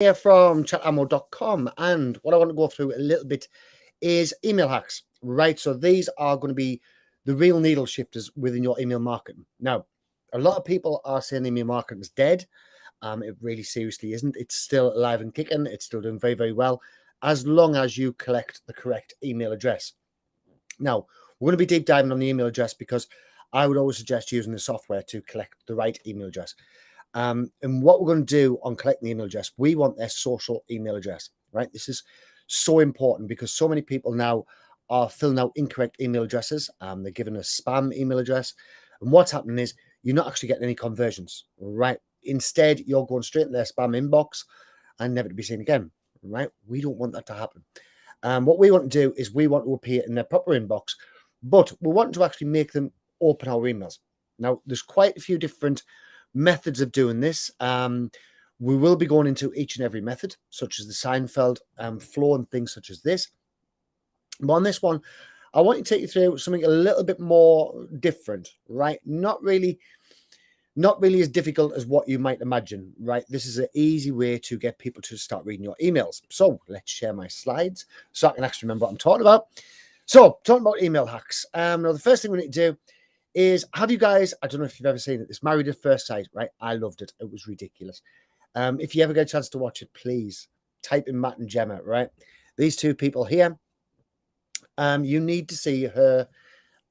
Here from chatammo.com, and what I want to go through a little bit is email hacks, right? So these are going to be the real needle shifters within your email marketing. Now, a lot of people are saying email marketing is dead. It really seriously isn't. It's still alive and kicking. It's still doing very, very well, as long as you collect the correct email address. Now, we're going to be deep diving on the email address because I would always suggest using the software to collect the right email address. And what we're going to do on collecting the email address, we want their social email address, right? This is so important because so many people now are filling out incorrect email addresses. They're given a spam email address. And what's happening is you're not actually getting any conversions, right? Instead, you're going straight in their spam inbox and never to be seen again, right? We don't want that to happen. What we want to do is we want to appear in their proper inbox, but we want to actually make them open our emails. Now, there's quite a few different methods of doing this. We will be going into each and every method, such as the Seinfeld flow and things such as this. But on this one, I want to take you through something a little bit more different, right? Not really as difficult as what you might imagine, right? This is an easy way to get people to start reading your emails. So let's share my slides so I can actually remember what I'm talking about. So talking about email hacks. Now the first thing we need to do is, have you guys, I don't know if you've ever seen it, this Married at First Sight, right? I loved it. It was ridiculous. If you ever get a chance to watch it, please type in Matt and Gemma, right? These two people here, you need to see her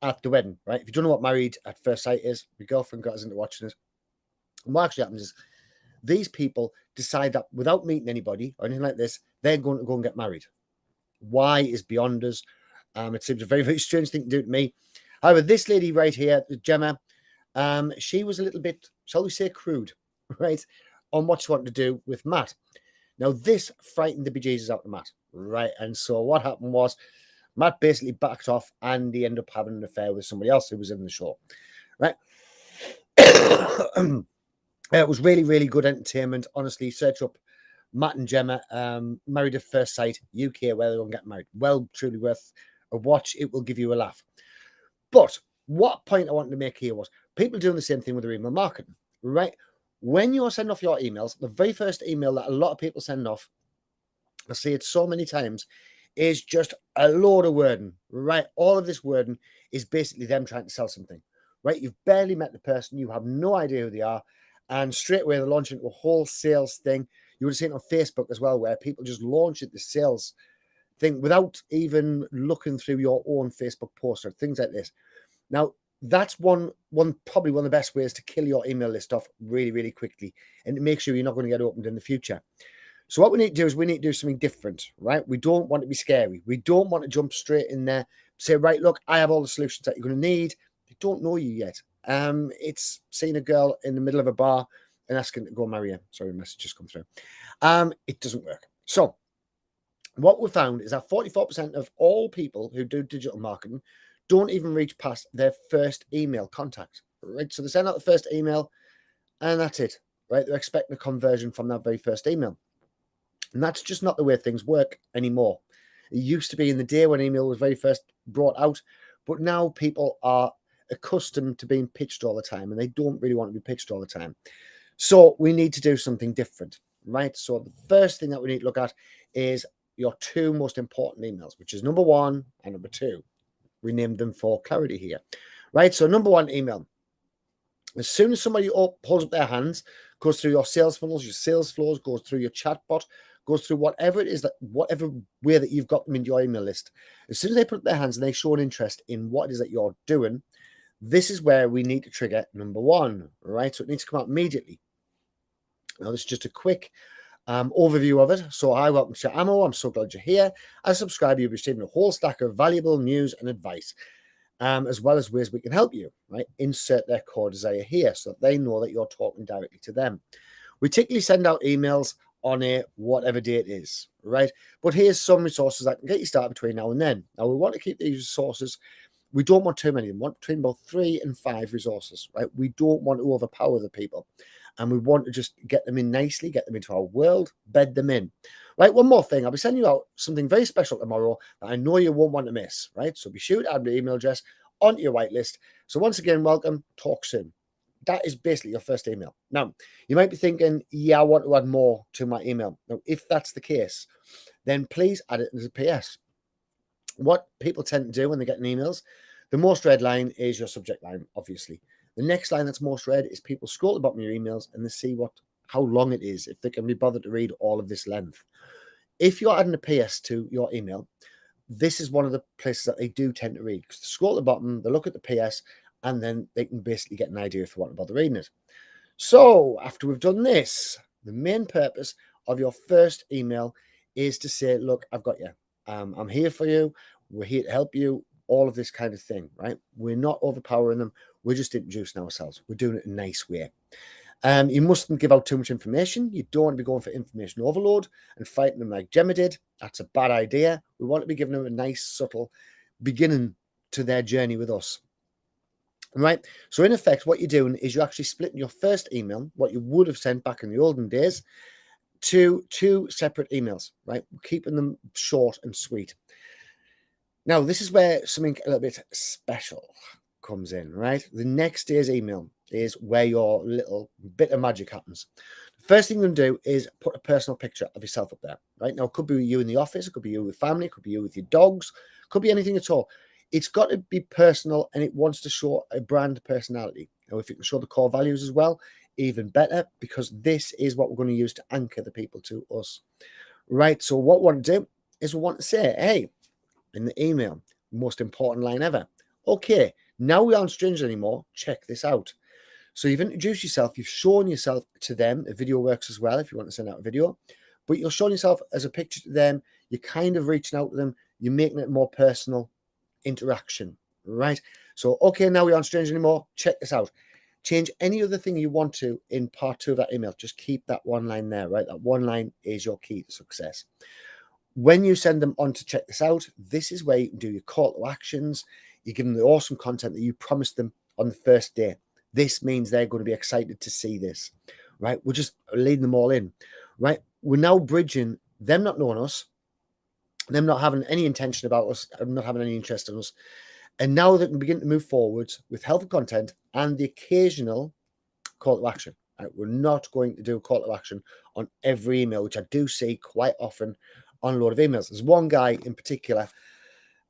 at the wedding, right? If you don't know what Married at First Sight is, your girlfriend got us into watching it. And what actually happens is these people decide that without meeting anybody or anything like this, they're going to go and get married. Why is beyond us. It seems a very, very strange thing to do to me. However, this lady right here, Gemma, she was a little bit, shall we say, crude, right, on what she wanted to do with Matt. Now, this frightened the bejesus out of Matt, right? And so what happened was Matt basically backed off and he ended up having an affair with somebody else who was in the show, right? It was really, really good entertainment. Honestly, search up Matt and Gemma, Married at First Sight, UK, where they're going to get married. Well, truly worth a watch. It will give you a laugh. But what point I wanted to make here was people doing the same thing with their email marketing, right? When you're sending off your emails, the very first email that a lot of people send off, I see it so many times, is just a load of wording, right? All of this wording is basically them trying to sell something, right? You've barely met the person, you have no idea who they are, and straight away they're launching into a whole sales thing. You would have seen it on Facebook as well, where people just launch at the sales thing without even looking through your own Facebook post or things like this. Now, that's probably one of the best ways to kill your email list off really, really quickly and to make sure you're not going to get opened in the future. So what we need to do is we need to do something different, right? We don't want to be scary. We don't want to jump straight in there, say, right, look, I have all the solutions that you're going to need. They don't know you yet. It's seeing a girl in the middle of a bar and asking to go marry her. Sorry, a message just come through. It doesn't work. So what we found is that 44% of all people who do digital marketing don't even reach past their first email contact, right? So they send out the first email and that's it, right? They're expecting a conversion from that very first email. And that's just not the way things work anymore. It used to be in the day when email was very first brought out, but now people are accustomed to being pitched all the time and they don't really want to be pitched all the time. So we need to do something different, right? So the first thing that we need to look at is your two most important emails, which is number 1 and number 2. We named them for clarity here, right? So number 1 email. As soon as somebody pulls up their hands, goes through your sales funnels, your sales flows, goes through your chatbot, goes through whatever it is, that whatever way that you've got them into your email list, as soon as they put up their hands and they show an interest in what it is that you're doing, this is where we need to trigger number 1, right? So it needs to come out immediately. Now, this is just a quick overview of it. So hi, welcome to Ammo. I'm so glad you're here. As a subscriber, you'll be receiving a whole stack of valuable news and advice, as well as ways we can help you, right? Insert their core desire here so that they know that you're talking directly to them. We typically send out emails on a whatever day it is, right? But here's some resources that can get you started between now and then. Now, we want to keep these resources. We don't want too many. We want between about 3 and 5 resources, right? We don't want to overpower the people. And we want to just get them in nicely, get them into our world, bed them in. Right, one more thing. I'll be sending you out something very special tomorrow that I know you won't want to miss, right? So be sure to add the email address onto your whitelist. So once again, welcome. Talk soon. that is basically your first email. Now, you might be thinking, yeah, I want to add more to my email. Now, if that's the case, then please add it as a PS. What people tend to do when they're getting emails, the most read line is your subject line, obviously. The next line that's most read is people scroll to the bottom of your emails and they see how long it is, if they can be bothered to read all of this length. If you're adding a PS to your email, this is one of the places that they do tend to read, because they scroll to the bottom, they look at the PS, and then they can basically get an idea if they want to bother reading it. So after we've done this, the main purpose of your first email is to say, look, I've got you. I'm here for you. We're here to help you. All of this kind of thing, right? We're not overpowering them. We're just introducing ourselves. We're doing it in a nice way. You mustn't give out too much information. You don't want to be going for information overload and fighting them like Gemma did. That's a bad idea. We want to be giving them a nice, subtle beginning to their journey with us. Right? So in effect, what you're doing is you're actually splitting your first email, what you would have sent back in the olden days, to two separate emails, right? Keeping them short and sweet. Now, this is where something a little bit special comes in, right? The next day's email is where your little bit of magic happens. The first thing you're going to do is put a personal picture of yourself up there, right? Now, it could be you in the office, it could be you with family, it could be you with your dogs, it could be anything at all. It's got to be personal, and it wants to show a brand personality. Now, if you can show the core values as well, even better, because this is what we're going to use to anchor the people to us, right? So what we want to do is we want to say, hey, in the email, most important line ever. Okay, now we aren't strangers anymore. Check this out. So you've introduced yourself, you've shown yourself to them. A video works as well if you want to send out a video, but you're showing yourself as a picture to them. You're kind of reaching out to them. You're making it more personal interaction, right? So, okay, now we aren't strangers anymore. Check this out. Change any other thing you want to in part 2 of that email. Just keep that one line there, right? That one line is your key to success. When you send them on to check this out, this is where you can do your call to actions. You give them the awesome content that you promised them on the first day. This means they're going to be excited to see this, right? We're just leading them all in, right? We're now bridging them not knowing us, them not having any intention about us, not having any interest in us. And now they can begin to move forwards with helpful content and the occasional call to action. Right? We're not going to do a call to action on every email, which I do see quite often on a lot of emails. There's one guy in particular,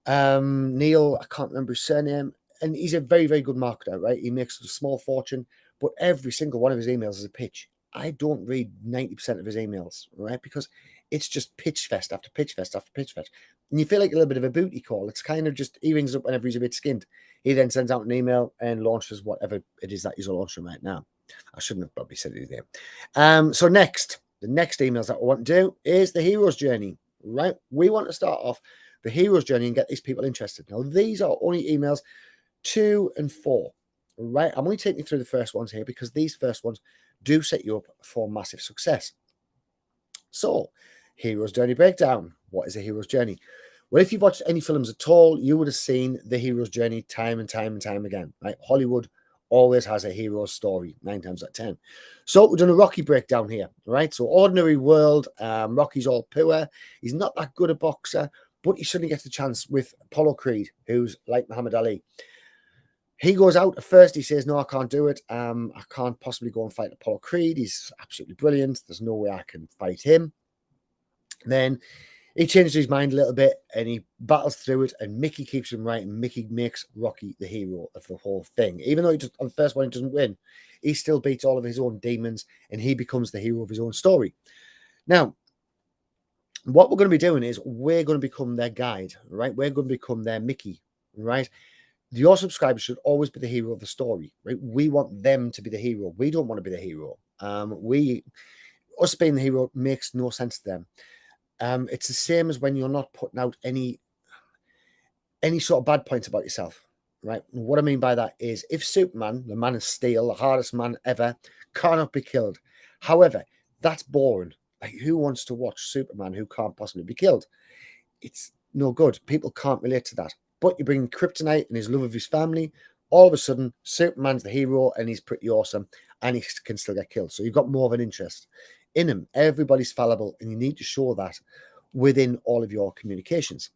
Neil, I can't remember his surname, and he's a very, very good marketer, right? He makes a small fortune, but every single one of his emails is a pitch. I don't read 90% of his emails, right? Because it's just pitch fest after pitch fest after pitch fest. And you feel like a little bit of a booty call. It's kind of just, he rings up whenever he's a bit skinned. He then sends out an email and launches whatever it is that he's launching right now. I shouldn't have probably said his name. So next, the next emails that we want to do is the hero's journey, right? We want to start off the hero's journey and get these people interested. Now, these are only emails 2 and 4, right? I'm only taking you through the first ones here because these first ones do set you up for massive success. So, hero's journey breakdown. What is a hero's journey? Well, if you've watched any films at all, you would have seen the hero's journey time and time and time again, right? Hollywood always has a hero's story 9 times out of 10. So we're doing a Rocky breakdown here, right? So ordinary world, Rocky's all poor. He's not that good a boxer, but he suddenly gets the chance with Apollo Creed, who's like Muhammad Ali. He goes out at first. He says, no, I can't do it. I can't possibly go and fight Apollo Creed. He's absolutely brilliant. There's no way I can fight him. Then he changes his mind a little bit and he battles through it, and Mickey keeps him right, and Mickey makes Rocky the hero of the whole thing. Even though on the first one he doesn't win, he still beats all of his own demons and he becomes the hero of his own story. Now, what we're going to be doing is we're going to become their guide, right? We're going to become their Mickey, right? Your subscribers should always be the hero of the story, right? We want them to be the hero. We don't want to be the hero. Us being the hero makes no sense to them. It's the same as when you're not putting out any sort of bad points about yourself, right? What I mean by that is if Superman, the man of steel, the hardest man ever, cannot be killed. However, that's boring. Like, who wants to watch Superman who can't possibly be killed? It's no good. People can't relate to that. But you bring Kryptonite and his love of his family, all of a sudden, Superman's the hero and he's pretty awesome and he can still get killed. So you've got more of an interest in him. Everybody's fallible and you need to show that within all of your communications.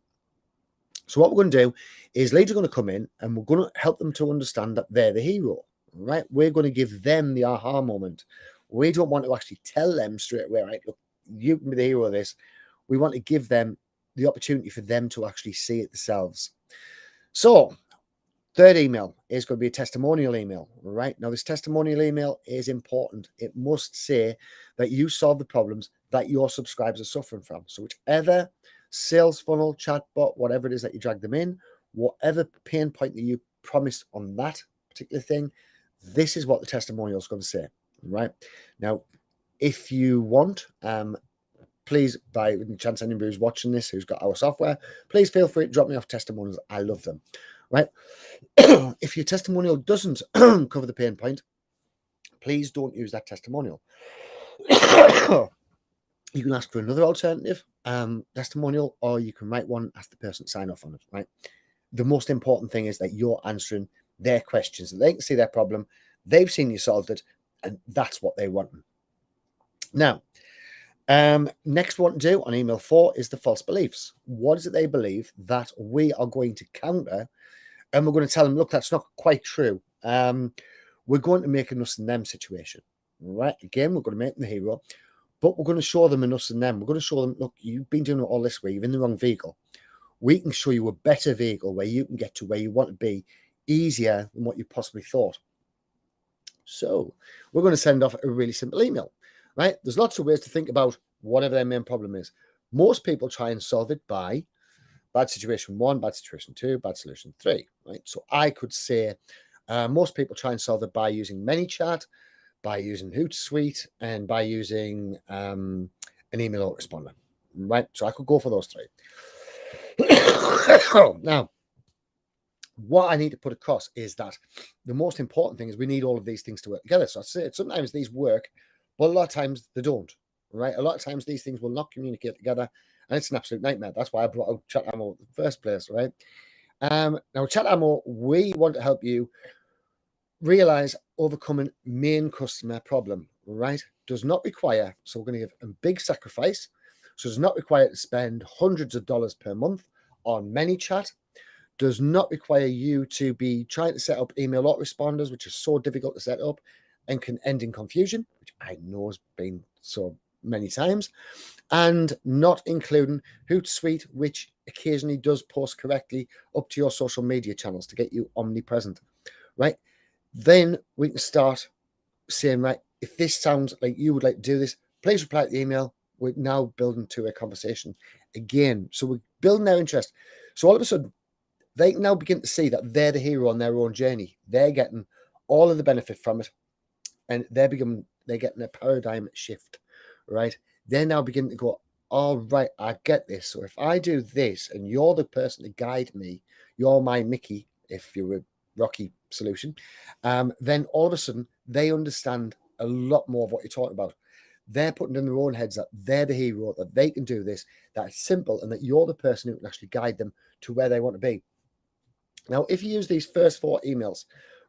So what we're going to do is leads are going to come in and we're going to help them to understand that they're the hero, right? We're going to give them the aha moment. We don't want to actually tell them straight away, right? Look, you can be the hero of this. We want to give them the opportunity for them to actually see it themselves. So, third email is going to be a testimonial email, right? Now, this testimonial email is important. It must say that you solve the problems that your subscribers are suffering from. So, whichever sales funnel, chatbot, whatever it is that you drag them in, whatever pain point that you promised on that particular thing, this is what the testimonial is going to say, right? Now, if you want, please, by any chance anybody who's watching this who's got our software, please feel free to drop me off testimonials. I love them, right? If your testimonial doesn't cover the pain point, please don't use that testimonial. You can ask for another alternative testimonial, or you can write one, ask the person to sign off on it, right? The most important thing is that you're answering their questions, that they can see their problem, they've seen you solved it, and that's what they want. Now, next one to do on email 4 is the false beliefs. What is it they believe that we are going to counter? And we're going to tell them, look, that's not quite true. We're going to make an us and them situation, right? Again, we're going to make them the hero, but we're going to show them an us and them. We're going to show them, look, you've been doing it all this way. You're in the wrong vehicle. We can show you a better vehicle where you can get to where you want to be easier than what you possibly thought. So we're going to send off a really simple email, right? There's lots of ways to think about whatever their main problem is. Most people try and solve it by bad situation 1, bad situation 2, bad solution 3, right? So I could say most people try and solve it by using ManyChat, by using Hootsuite, and by using an email autoresponder, right? So I could go for those 3. Now, what I need to put across is that the most important thing is we need all of these things to work together. So I say sometimes these work, but a lot of times they don't, right? A lot of times these things will not communicate together, and it's an absolute nightmare. That's why I brought out ChatAmmo in the first place, right? Now, ChatAmmo, we want to help you realize overcoming main customer problem, right? Does not require, so we're going to give a big sacrifice. So does not require to spend hundreds of dollars per month on ManyChat. Does not require you to be trying to set up email autoresponders, which is so difficult to set up and can end in confusion, which I know has been so many times, and not including Hootsuite, which occasionally does post correctly up to your social media channels to get you omnipresent, right? Then we can start saying, right, if this sounds like you would like to do this, please reply to the email. We're now building to a conversation again. So we're building their interest. So all of a sudden, they can now begin to see that they're the hero on their own journey. They're getting all of the benefit from it, and they're getting a paradigm shift, right? They're now beginning to go, all right, I get this. So if I do this, and you're the person to guide me, you're my Mickey, if you're a Rocky solution, then all of a sudden they understand a lot more of what you're talking about. They're putting in their own heads that they're the hero, that they can do this, that it's simple, and that you're the person who can actually guide them to where they want to be. Now, if you use these first 4 emails,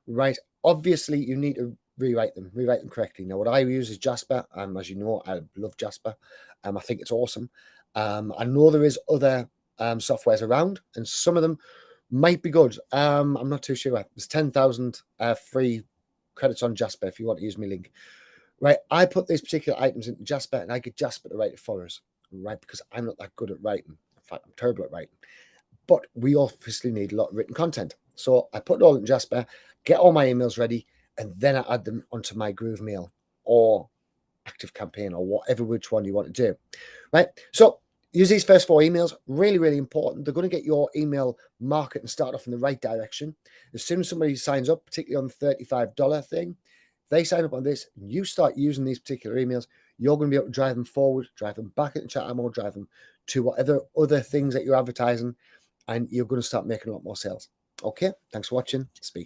right, obviously you need to rewrite them correctly. Now, what I use is Jasper. As you know, I love Jasper. I think it's awesome. I know there is other softwares around, and some of them might be good. I'm not too sure. There's 10,000 free credits on Jasper if you want to use my link. Right, I put these particular items into Jasper, and I get Jasper to write it for us, right, because I'm not that good at writing. In fact, I'm terrible at writing. But we obviously need a lot of written content. So I put it all in Jasper, get all my emails ready, and then I add them onto my GrooveMail or ActiveCampaign or whatever which one you want to do, right? So use these first 4 emails, really, really important. They're going to get your email market and start off in the right direction. As soon as somebody signs up, particularly on the $35 thing, if they sign up on this and you start using these particular emails, you're going to be able to drive them forward, drive them back into ChatAmmo, drive them to whatever other things that you're advertising, and you're going to start making a lot more sales. Okay, thanks for watching. Speak.